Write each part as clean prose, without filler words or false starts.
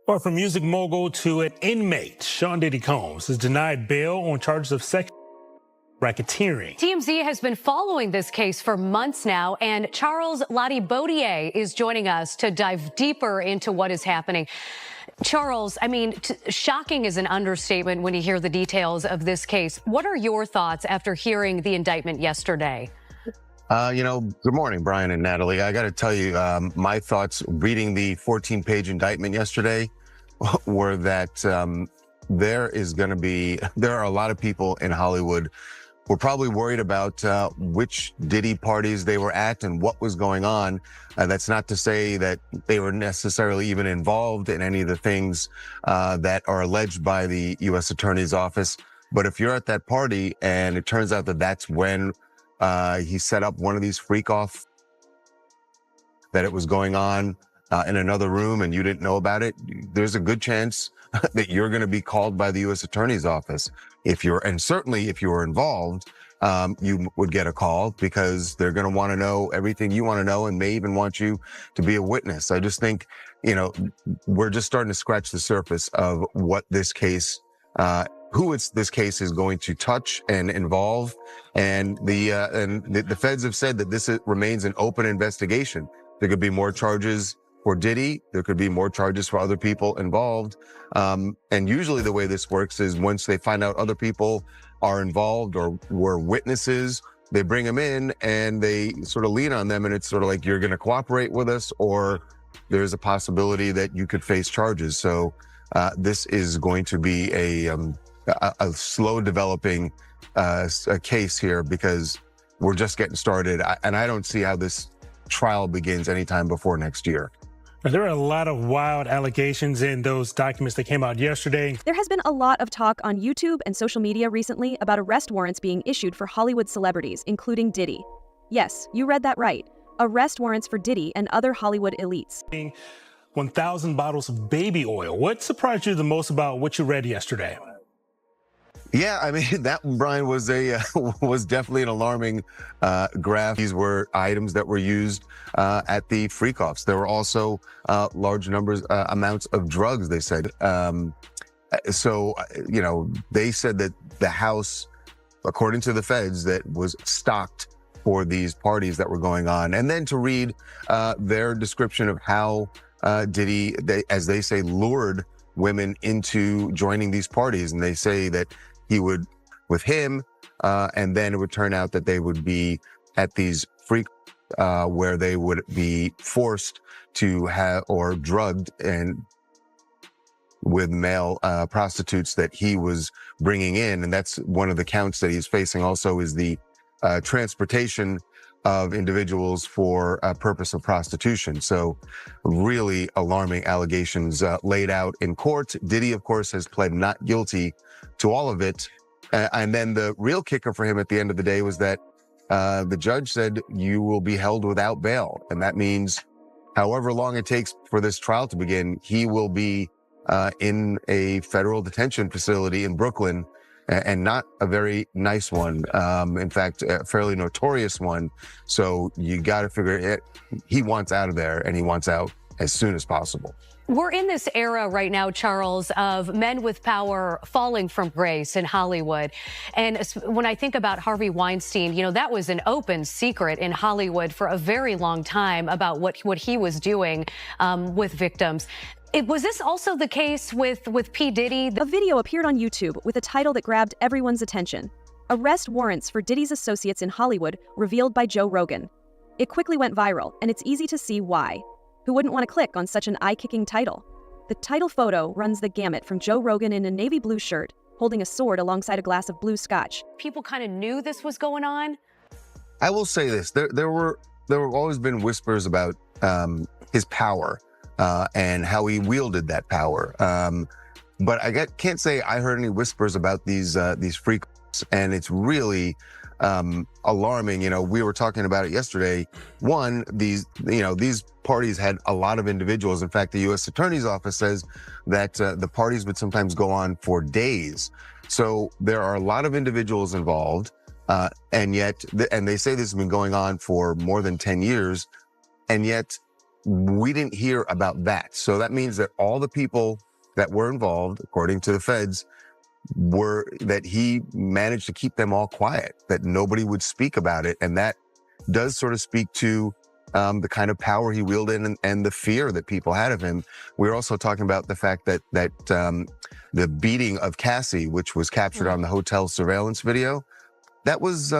Or from music mogul to an inmate, Sean Diddy Combs is denied bail on charges of sex racketeering. TMZ has been following this case for months now, and Charles Lati-Baudier is joining us to dive deeper into what is happening. Charles, I mean, shocking is an understatement when you hear the details of this case. What are your thoughts after hearing the indictment yesterday? Good morning, Brian and Natalie. I got to tell you, my thoughts reading the 14-page indictment yesterday were that there are a lot of people in Hollywood who are probably worried about which Diddy parties they were at and what was going on. That's not to say that they were necessarily even involved in any of the things that are alleged by the U.S. Attorney's Office. But if you're at that party and it turns out that that's when he set up one of these freak-off, that it was going on in another room and you didn't know about it, there's a good chance that you're going to be called by the U.S. Attorney's Office. Certainly if you were involved, you would get a call because they're going to want to know everything you want to know and may even want you to be a witness. I just think, we're just starting to scratch the surface of what this case, this case is going to touch and involve. And the feds have said that this remains an open investigation. There could be more charges for Diddy. There could be more charges for other people involved. And usually the way this works is once they find out other people are involved or were witnesses, they bring them in and they sort of lean on them. And it's sort of like, you're going to cooperate with us, or there's a possibility that you could face charges. So this is going to be a slow developing a case here because we're just getting started. And I don't see how this trial begins anytime before next year. There are a lot of wild allegations in those documents that came out yesterday. There has been a lot of talk on YouTube and social media recently about arrest warrants being issued for Hollywood celebrities, including Diddy. Yes, you read that right. Arrest warrants for Diddy and other Hollywood elites. 1,000 bottles of baby oil. What surprised you the most about what you read yesterday? Yeah, I mean, that, Brian, was definitely an alarming graph. These were items that were used at the freak-offs. There were also large amounts of drugs, they said. They said that the house, according to the feds, that was stocked for these parties that were going on. And then to read their description of how Diddy, as they say, lured women into joining these parties. And they say that he would with him, and then it would turn out that they would be at these freak where they would be forced to have or drugged and with male prostitutes that he was bringing in. And that's one of the counts that he's facing also is the transportation of individuals for a purpose of prostitution. So really alarming allegations laid out in court. Diddy, of course, has pled not guilty to all of it. And then the real kicker for him at the end of the day was that the judge said you will be held without bail. And that means however long it takes for this trial to begin, he will be in a federal detention facility in Brooklyn, and not a very nice one. In fact, a fairly notorious one. So you got to figure it. He wants out of there, and he wants out as soon as possible. We're in this era right now, Charles, of men with power falling from grace in Hollywood. And when I think about Harvey Weinstein, that was an open secret in Hollywood for a very long time about what he was doing with victims. Was this also the case with P. Diddy? A video appeared on YouTube with a title that grabbed everyone's attention. Arrest warrants for Diddy's associates in Hollywood revealed by Joe Rogan. It quickly went viral, and it's easy to see why. Who wouldn't want to click on such an eye-kicking title? The title photo runs the gamut from Joe Rogan in a navy blue shirt, holding a sword alongside a glass of blue scotch. People kind of knew this was going on? I will say this. There were always been whispers about his power and how he wielded that power. But I can't say I heard any whispers about these freaks, and it's really alarming. We were talking about it yesterday. One, these parties had a lot of individuals. In fact, the U.S. Attorney's Office says that the parties would sometimes go on for days. So there are a lot of individuals involved, and they say this has been going on for more than 10 years, and yet we didn't hear about that. So that means that all the people that were involved, according to the feds, that he managed to keep them all quiet, that nobody would speak about it. And that does sort of speak to the kind of power he wielded and the fear that people had of him. We're also talking about the fact that the beating of Cassie, which was captured on the hotel surveillance video, that was,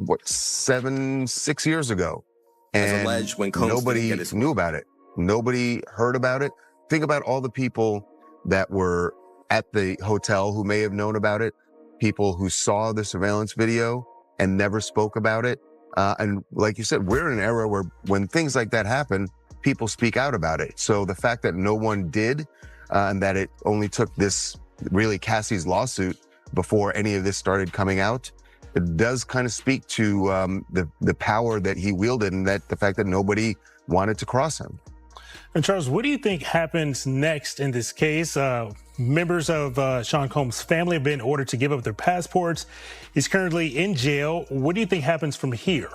6 years ago. And as alleged when Combs nobody knew about it. Nobody heard about it. Think about all the people that were at the hotel who may have known about it, people who saw the surveillance video and never spoke about it. And like you said, we're in an era where when things like that happen, people speak out about it. So the fact that no one did, and that it only took really Cassie's lawsuit before any of this started coming out, it does kind of speak to the power that he wielded, and that the fact that nobody wanted to cross him. And Charles, what do you think happens next in this case? Members of Sean Combs' family have been ordered to give up their passports. He's currently in jail. What do you think happens from here?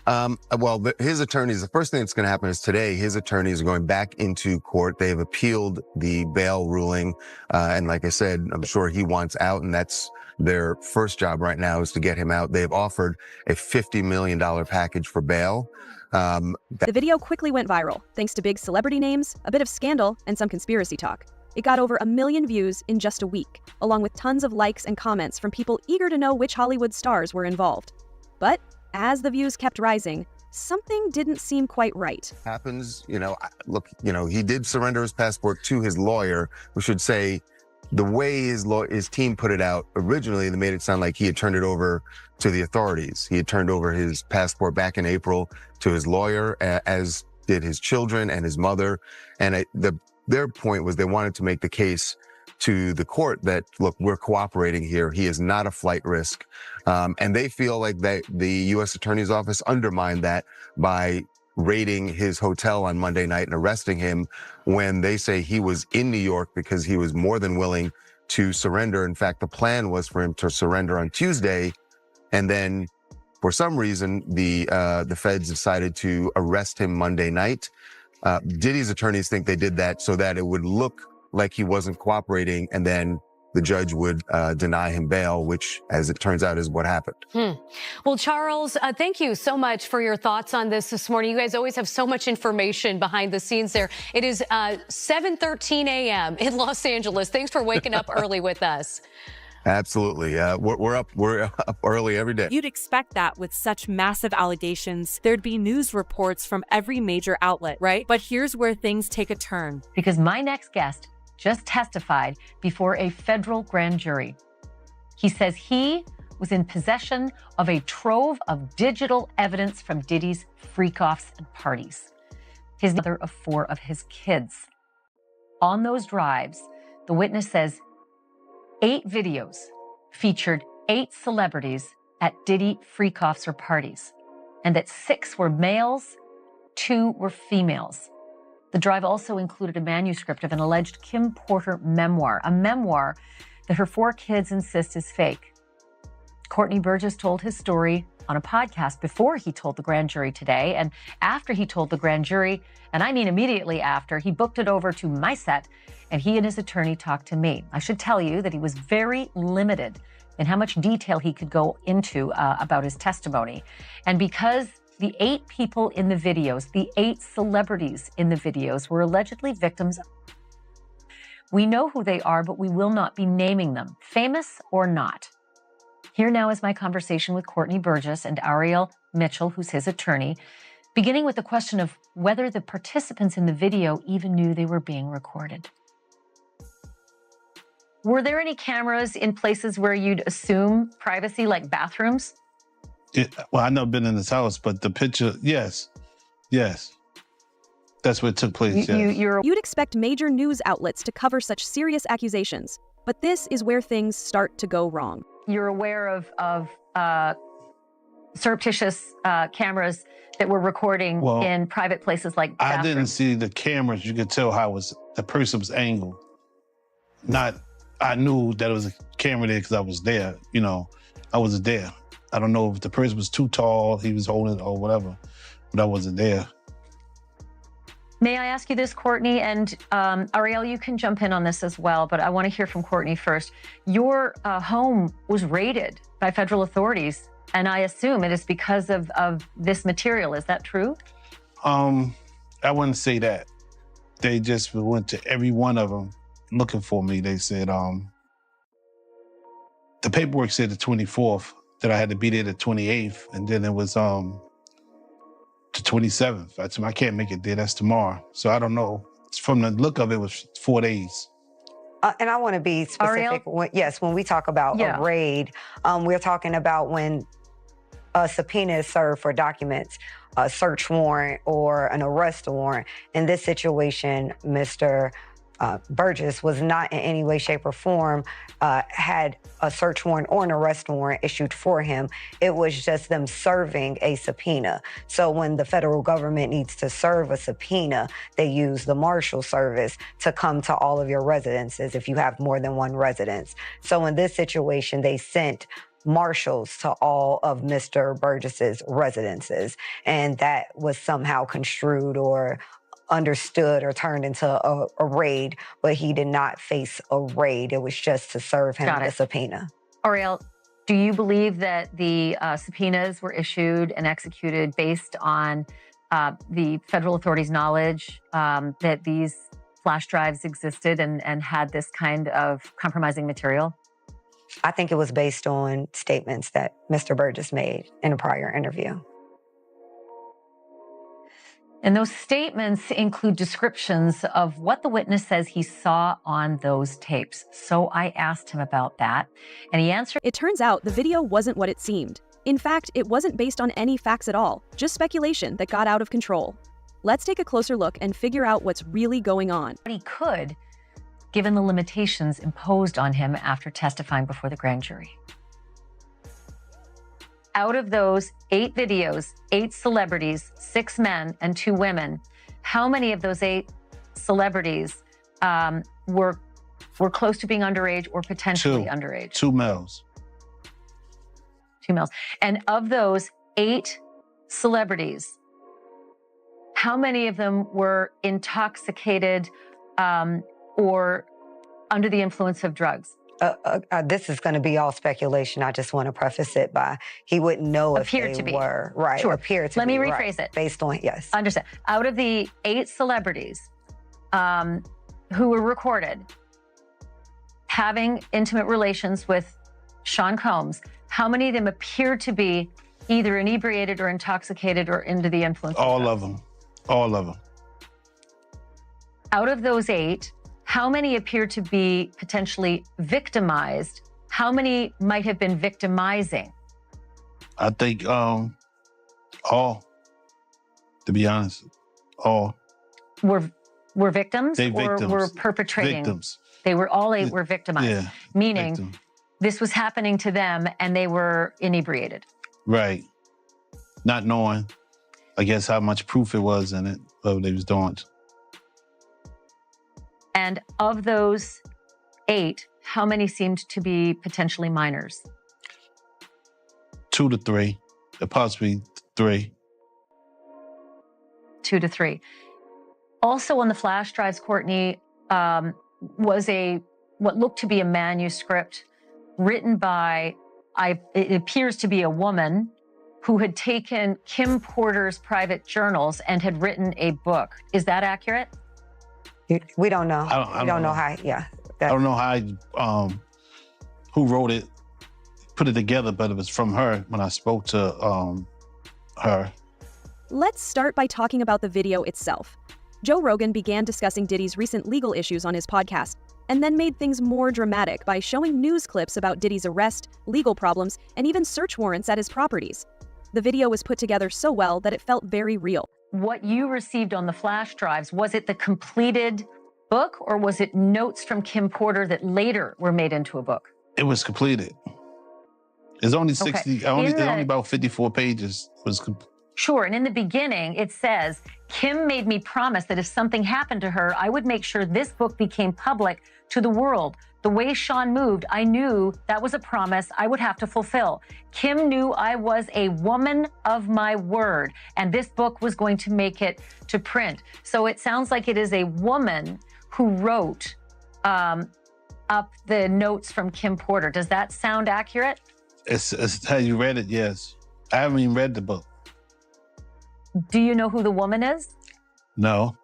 Well, his attorneys, the first thing that's going to happen is today, his attorneys are going back into court. They've appealed the bail ruling. And like I said, I'm sure he wants out, and that's their first job right now is to get him out. They've offered a $50 million package for bail. The video quickly went viral, thanks to big celebrity names, a bit of scandal, and some conspiracy talk. It got over 1 million views in just a week, along with tons of likes and comments from people eager to know which Hollywood stars were involved. But as the views kept rising, something didn't seem quite right. Happens, look, he did surrender his passport to his lawyer. We should say the way his team put it out originally, they made it sound like he had turned it over to the authorities. He had turned over his passport back in April to his lawyer, as did his children and his mother. And their point was they wanted to make the case to the court that, look, we're cooperating here. He is not a flight risk. And they feel like the U.S. Attorney's Office undermined that by raiding his hotel on Monday night and arresting him when they say he was in New York because he was more than willing to surrender. In fact, the plan was for him to surrender on Tuesday. And then for some reason, the feds decided to arrest him Monday night. Diddy's attorneys think they did that so that it would look like he wasn't cooperating, and then the judge would deny him bail, which, as it turns out, is what happened. Well, Charles, thank you so much for your thoughts on this morning. You guys always have so much information behind the scenes there. It is 7:13 a.m. in Los Angeles. Thanks for waking up early with us. Absolutely. We're up early every day. You'd expect that with such massive allegations. There'd be news reports from every major outlet, right? But here's where things take a turn. Because my next guest just testified before a federal grand jury. He says he was in possession of a trove of digital evidence from Diddy's freak-offs and parties. His mother of 4 of his kids. On those drives, the witness says 8 videos featured 8 celebrities at Diddy freak-offs or parties, and that 6 were males, 2 were females. The drive also included a manuscript of an alleged Kim Porter memoir, a memoir that her 4 kids insist is fake. Courtney Burgess told his story on a podcast before he told the grand jury today, and after he told the grand jury, and I mean immediately after, he booked it over to my set, and he and his attorney talked to me. I should tell you that he was very limited in how much detail he could go into about his testimony. And because the 8 people in the videos, the 8 celebrities in the videos were allegedly victims, we know who they are, but we will not be naming them, famous or not. Here now is my conversation with Courtney Burgess and Ariel Mitchell, who's his attorney, beginning with the question of whether the participants in the video even knew they were being recorded. Were there any cameras in places where you'd assume privacy, like bathrooms? Well, I've never been in this house, but the picture, yes. That's where it took place, yes. You'd expect major news outlets to cover such serious accusations, but this is where things start to go wrong. You're aware of surreptitious cameras that were recording in private places like bathrooms. I didn't see the cameras. You could tell how the person was angled. I knew that it was a camera there because I was there. I wasn't there. I don't know if the person was too tall, he was holding it or whatever, but I wasn't there. May I ask you this, Courtney? And Ariel, you can jump in on this as well, but I want to hear from Courtney first. Your home was raided by federal authorities, and I assume it is because of this material. Is that true? I wouldn't say that. They just went to every one of them looking for me. They said, the paperwork said the 24th, that I had to be there the 28th, and then it was the 27th. I said, I can't make it there, that's tomorrow. So I don't know. From the look of it, it was 4 days. And I want to be specific. When we talk about a raid, we're talking about when a subpoena is served for documents, a search warrant or an arrest warrant. In this situation, Mr. Burgess was not in any way, shape, or form had a search warrant or an arrest warrant issued for him. It was just them serving a subpoena. So when the federal government needs to serve a subpoena, they use the Marshal Service to come to all of your residences if you have more than one residence. So in this situation, they sent marshals to all of Mr. Burgess's residences, and that was somehow construed or understood or turned into a raid, but he did not face a raid. It was just to serve him the subpoena. Ariel, do you believe that the subpoenas were issued and executed based on the federal authorities' knowledge that these flash drives existed and had this kind of compromising material? I think it was based on statements that Mr. Burgess made in a prior interview. And those statements include descriptions of what the witness says he saw on those tapes. So I asked him about that, and he answered. It turns out the video wasn't what it seemed. In fact, it wasn't based on any facts at all, just speculation that got out of control. Let's take a closer look and figure out what's really going on. He could, given the limitations imposed on him after testifying before the grand jury. Out of those 8 videos, 8 celebrities, 6 men and 2 women, how many of those 8 celebrities were close to being underage or potentially underage? 2 males. 2 males. And of those 8 celebrities, how many of them were intoxicated or under the influence of drugs? This is going to be all speculation. I just want to preface it by he wouldn't know if they were. Right. Sure. Appear to be. Let me rephrase it. Based on, yes. Understand. Out of the 8 celebrities who were recorded having intimate relations with Sean Combs, how many of them appeared to be either inebriated or intoxicated or under the influence? All of them. All of them. Out of those 8, how many appear to be potentially victimized? How many might have been victimizing? I think all, to be honest, all. Were victims or were perpetrating? Victims. They were all 8 were victimized. Yeah. Meaning this was happening to them and they were inebriated. Right. Not knowing, I guess, how much proof it was in it, what they was doing. And of those 8, how many seemed to be potentially minors? 2 to 3, possibly 3. 2 to 3. Also on the flash drives, Courtney, was what looked to be a manuscript written by, it appears to be a woman who had taken Kim Porter's private journals and had written a book. Is that accurate? We don't know. I don't know how. Yeah. I don't know how. Who wrote it, put it together, but it was from her when I spoke to her. Let's start by talking about the video itself. Joe Rogan began discussing Diddy's recent legal issues on his podcast, and then made things more dramatic by showing news clips about Diddy's arrest, legal problems, and even search warrants at his properties. The video was put together so well that it felt very real. What you received on the flash drives, was it the completed book or was it notes from Kim Porter that later were made into a book? It was completed. It's only 60, it's only about 54 pages. Sure, and in the beginning, it says Kim made me promise that if something happened to her, I would make sure this book became public to the world. The way Sean moved, I knew that was a promise I would have to fulfill. Kim knew I was a woman of my word, and this book was going to make it to print. So it sounds like it is a woman who wrote up the notes from Kim Porter. Does that sound accurate? It's how you read it, yes. I haven't even read the book. Do you know who the woman is? No.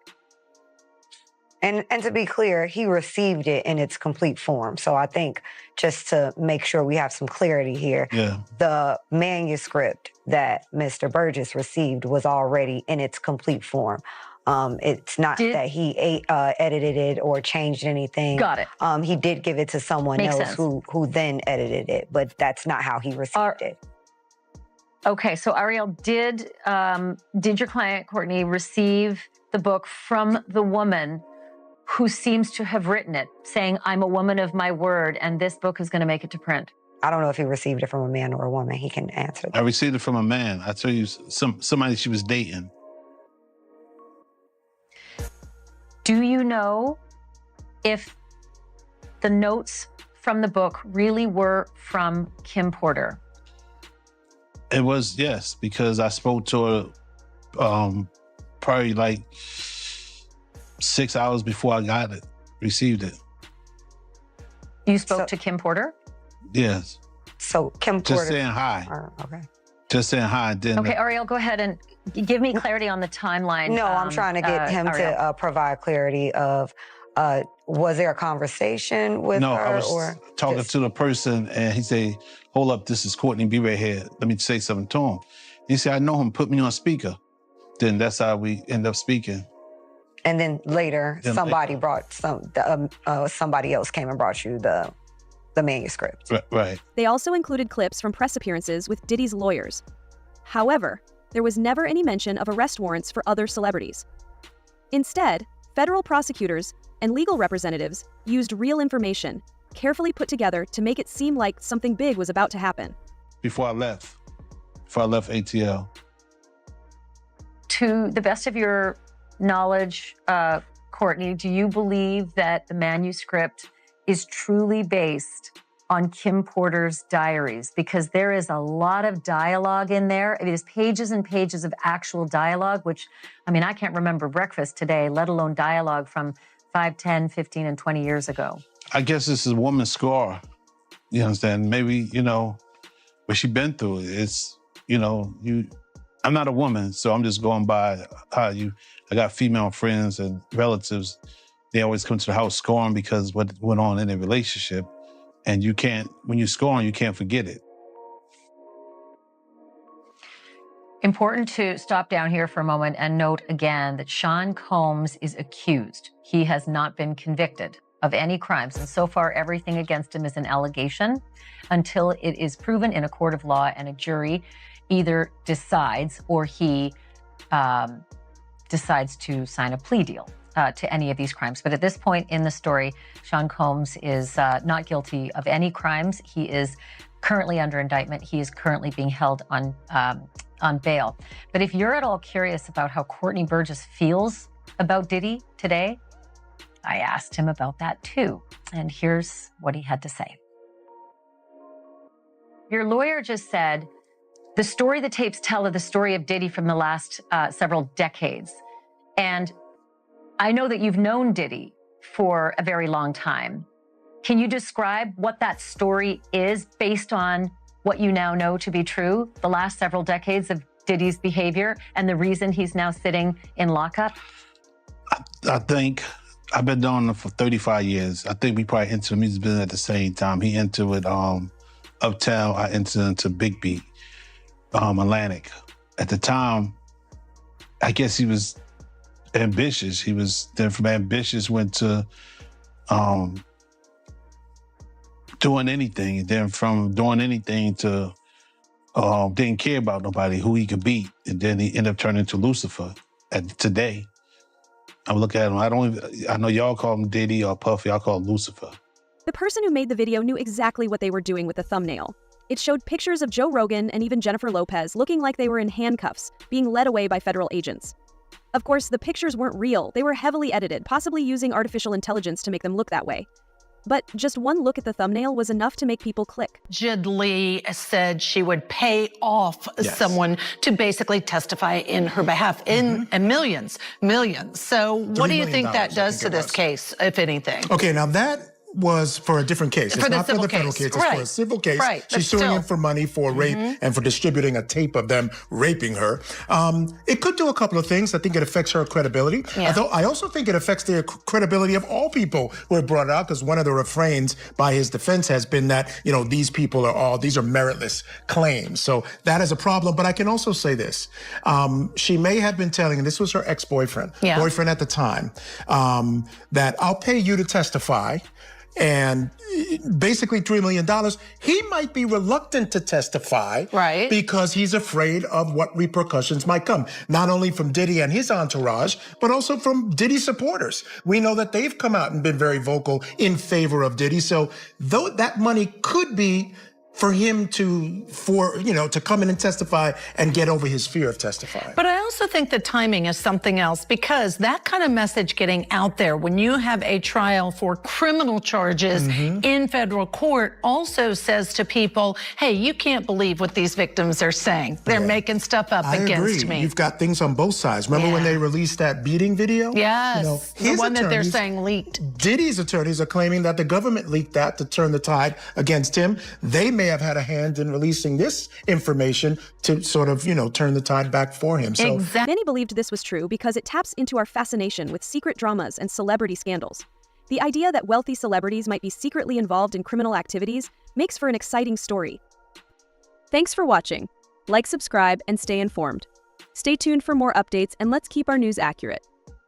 And to be clear, he received it in its complete form. So I think just to make sure we have some clarity here, the manuscript that Mr. Burgess received was already in its complete form. It's not that he edited it or changed anything. Got it. He did give it to someone else who then edited it, but that's not how he received it. Okay, so Ariel, did your client, Courtney, receive the book from the woman who seems to have written it, saying, I'm a woman of my word, and this book is going to make it to print? I don't know if he received it from a man or a woman. He can answer that. I received it from a man. I tell you, somebody she was dating. Do you know if the notes from the book really were from Kim Porter? It was, yes, because I spoke to her probably like 6 hours before I received it. You spoke to Kim Porter? Yes. So Kim Porter. Just saying hi. Okay. Just saying hi. Okay, Ariel, go ahead and give me clarity on the timeline. No, I'm trying to get him to provide clarity of, was there a conversation with her? No, I was talking to the person and he said, hold up, this is Courtney, be right here. Let me say something to him. He said, I know him, put me on speaker. Then that's how we end up speaking. And then later, somebody else came and brought you the manuscript. Right. They also included clips from press appearances with Diddy's lawyers. However, there was never any mention of arrest warrants for other celebrities. Instead, federal prosecutors and legal representatives used real information, carefully put together to make it seem like something big was about to happen. Before I left ATL. To the best of your knowledge, Courtney, do you believe that the manuscript is truly based on Kim Porter's diaries? Because there is a lot of dialogue in there. It is pages and pages of actual dialogue, which, I mean, I can't remember breakfast today, let alone dialogue from 5, 10, 15, and 20 years ago. I guess this is a woman's scar. You understand? Maybe, what she been through. It's, I'm not a woman, so I'm just going by how I got female friends and relatives. They always come to the house scoring because what went on in their relationship. And when you're scoring, you can't forget it. Important to stop down here for a moment and note again that Sean Combs is accused. He has not been convicted of any crimes. And so far, everything against him is an allegation until it is proven in a court of law and a jury either decides or he decides to sign a plea deal to any of these crimes. But at this point in the story, Sean Combs is not guilty of any crimes. He is currently under indictment. He is currently being held on bail. But if you're at all curious about how Courtney Burgess feels about Diddy today, I asked him about that too. And here's what he had to say. Your lawyer just said, the story the tapes tell are the story of Diddy from the last several decades. And I know that you've known Diddy for a very long time. Can you describe what that story is based on what you now know to be true, the last several decades of Diddy's behavior and the reason he's now sitting in lockup? I think I've been doing it for 35 years. I think we probably entered the music business at the same time. He entered with Uptown, I entered into Big Beat, Atlantic. At the time, I guess he was ambitious. He was then from ambitious went to doing anything. And then from doing anything to didn't care about nobody, who he could beat. And then he ended up turning into Lucifer. Today, I look at him, I know y'all call him Diddy or Puffy, I call him Lucifer. The person who made the video knew exactly what they were doing with the thumbnail. It showed pictures of Joe Rogan and even Jennifer Lopez looking like they were in handcuffs, being led away by federal agents. Of course, the pictures weren't real. They were heavily edited, possibly using artificial intelligence to make them look that way. But just one look at the thumbnail was enough to make people click. Allegedly said she would pay off someone to basically testify in her behalf in millions. So what do you think that does to this case, if anything? Okay, now that was for a different case. It's not for the federal case. It's for a civil case. She's suing him for money for rape and for distributing a tape of them raping her. It could do a couple of things. I think it affects her credibility. I also think it affects the credibility of all people who are brought out, because one of the refrains by his defense has been that, these people these are meritless claims. So that is a problem. But I can also say this. She may have been telling, and this was her ex-boyfriend, boyfriend at the time, that I'll pay you to testify. And basically $3 million, he might be reluctant to testify because he's afraid of what repercussions might come, not only from Diddy and his entourage, but also from Diddy supporters. We know that they've come out and been very vocal in favor of Diddy. So though that money could be for him to come in and testify and get over his fear of testifying. But I also think the timing is something else, because that kind of message getting out there when you have a trial for criminal charges in federal court also says to people, hey, you can't believe what these victims are saying. They're making stuff up against me. You've got things on both sides. Remember when they released that beating video? Yes, the one that they're saying leaked. Diddy's attorneys are claiming that the government leaked that to turn the tide against him. They may have had a hand in releasing this information to sort of, turn the tide back for him. So many believed this was true because it taps into our fascination with secret dramas and celebrity scandals. The idea that wealthy celebrities might be secretly involved in criminal activities makes for an exciting story. Thanks for watching. Like, subscribe, and stay informed. Stay tuned for more updates, and let's keep our news accurate.